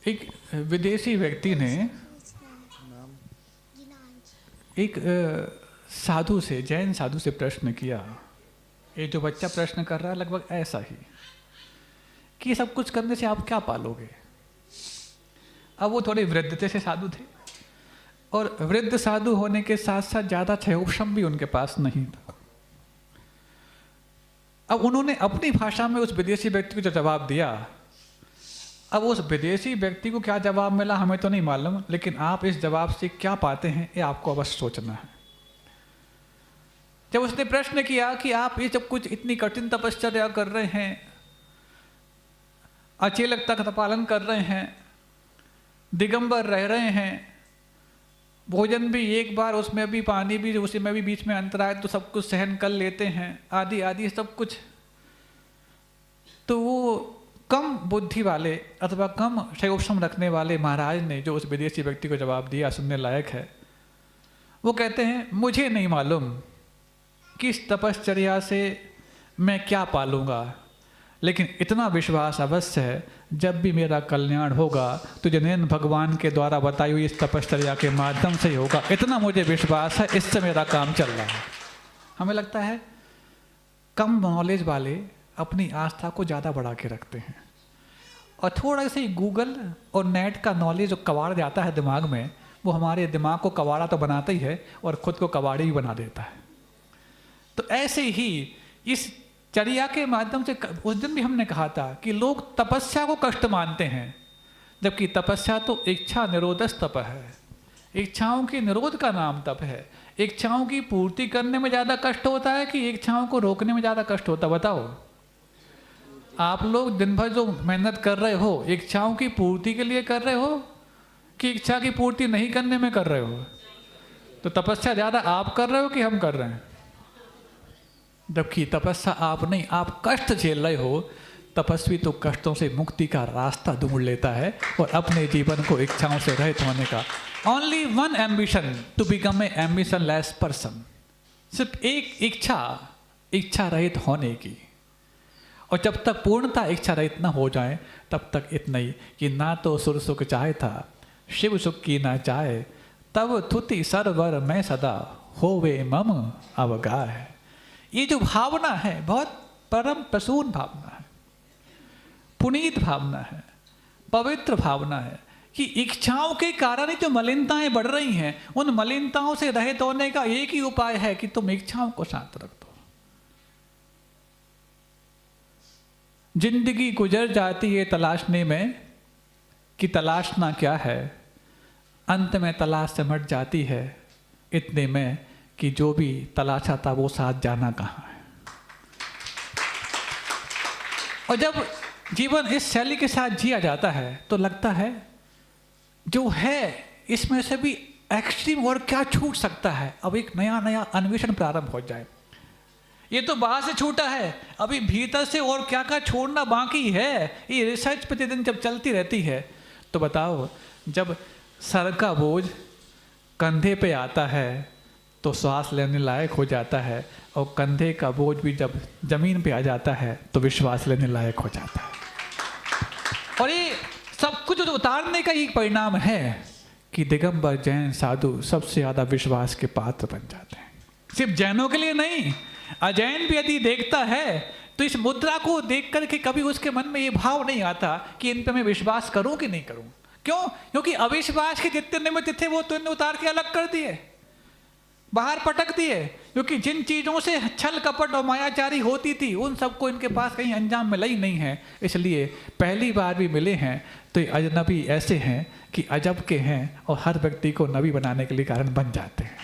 एक विदेशी व्यक्ति ने एक साधु से, जैन साधु से प्रश्न किया। ये जो बच्चा प्रश्न कर रहा है लगभग ऐसा ही कि सब कुछ करने से आप क्या पालोगे। अब वो थोड़े वृद्ध से साधु थे और वृद्ध साधु होने के साथ साथ ज़्यादा क्षयोक्षम भी उनके पास नहीं था। अब उन्होंने अपनी भाषा में उस विदेशी व्यक्ति को जो जवाब दिया, अब उस विदेशी व्यक्ति को क्या जवाब मिला हमें तो नहीं मालूम, लेकिन आप इस जवाब से क्या पाते हैं ये आपको अवश्य सोचना है। जब उसने प्रश्न किया कि आप ये जब कुछ इतनी कठिन तपश्चर्या कर रहे हैं, अचेलक तख्त पालन कर रहे हैं, दिगंबर रह रहे हैं, भोजन भी एक बार, उसमें भी पानी भी, उसी में भी बीच में अंतर आए तो सब कुछ सहन कर लेते हैं, आदि आदि सब कुछ, तो वो कम बुद्धि वाले अथवा कम क्षयोक्षम रखने वाले महाराज ने जो उस विदेशी व्यक्ति को जवाब दिया सुनने लायक है। वो कहते हैं मुझे नहीं मालूम कि इस तपश्चर्या से मैं क्या पालूंगा, लेकिन इतना विश्वास अवश्य है जब भी मेरा कल्याण होगा तो जिनेन भगवान के द्वारा बताई हुई इस तपश्चर्या के माध्यम से ही होगा। इतना मुझे विश्वास है, इससे मेरा काम चल रहा है। हमें लगता है कम नॉलेज वाले अपनी आस्था को ज़्यादा बढ़ा के रखते हैं और थोड़ा से गूगल और नेट का नॉलेज जो कबाड़ जाता है दिमाग में, वो हमारे दिमाग को कबाड़ा तो बनाता ही है और ख़ुद को कबाड़ी भी बना देता है। तो ऐसे ही इस चर्या के माध्यम से, उस दिन भी हमने कहा था कि लोग तपस्या को कष्ट मानते हैं, जबकि तपस्या तो इच्छा निरोधस तप है। इच्छाओं के निरोध का नाम तप है। इच्छाओं की पूर्ति करने में ज़्यादा कष्ट होता है कि इच्छाओं को रोकने में ज़्यादा कष्ट होता है? बताओ। आप लोग दिन भर जो मेहनत कर रहे हो, इच्छाओं की पूर्ति के लिए कर रहे हो कि इच्छा की पूर्ति नहीं करने में कर रहे हो? तो तपस्या ज़्यादा आप कर रहे हो कि हम कर रहे हैं? जबकि तपस्या आप नहीं, आप कष्ट झेल रहे हो। तपस्वी तो कष्टों से मुक्ति का रास्ता ढूंढ लेता है और अपने जीवन को इच्छाओं से रहित होने का, only one ambition to become a ambitionless person. सिर्फ एक इच्छा रहित होने की। और जब तक पूर्णता इच्छा रहित न हो जाए तब तक इतना ही कि ना तो सुर सुख चाहे था, शिव सुख की ना चाहे, तब थुति सरवर मैं सदा होवे मम अवगाह। ये जो भावना है बहुत परम प्रसून भावना है, पुनीत भावना है, पवित्र भावना है कि इच्छाओं के कारण ही जो मलिनताएं बढ़ रही हैं, उन मलिनताओं से रहित होने का एक ही उपाय है कि तुम इच्छाओं को शांत रख दो। जिंदगी गुजर जाती है तलाशने में कि तलाशना क्या है, अंत में तलाश सिमट जाती है इतने में कि जो भी तलाशा था वो साथ जाना कहाँ है। और जब जीवन इस शैली के साथ जिया जाता है तो लगता है जो है इसमें से भी एक्सट्रीम और क्या छूट सकता है। अब एक नया नया अन्वेषण प्रारंभ हो जाए। ये तो बाहर से छूटा है, अभी भीतर से और क्या क्या छोड़ना बाकी है। ये रिसर्च प्रतिदिन जब चलती रहती है तो बताओ, जब सर का बोझ कंधे पे आता है तो श्वास लेने लायक हो जाता है, और कंधे का बोझ भी जब जमीन पे आ जाता है तो विश्वास लेने लायक हो जाता है। और ये सब कुछ उतारने का ही परिणाम है कि दिगंबर जैन साधु सबसे ज़्यादा विश्वास के पात्र बन जाते हैं। सिर्फ जैनों के लिए नहीं, अजैन भी यदि देखता है तो इस मुद्रा को देख करके कभी उसके मन में ये भाव नहीं आता कि इन पे मैं विश्वास करूं कि नहीं करूं। क्यों? क्योंकि अविश्वास के जितने निमित्त थे वो तो इन्हें उतार के अलग कर दिए, बाहर पटक दिए। क्योंकि जिन चीज़ों से छल कपट और मायाचारी होती थी उन सबको इनके पास कहीं अंजाम मिला ही नहीं है। इसलिए पहली बार भी मिले हैं तो ये अजनबी ऐसे हैं कि अजब के हैं और हर व्यक्ति को नबी बनाने के लिए कारण बन जाते हैं।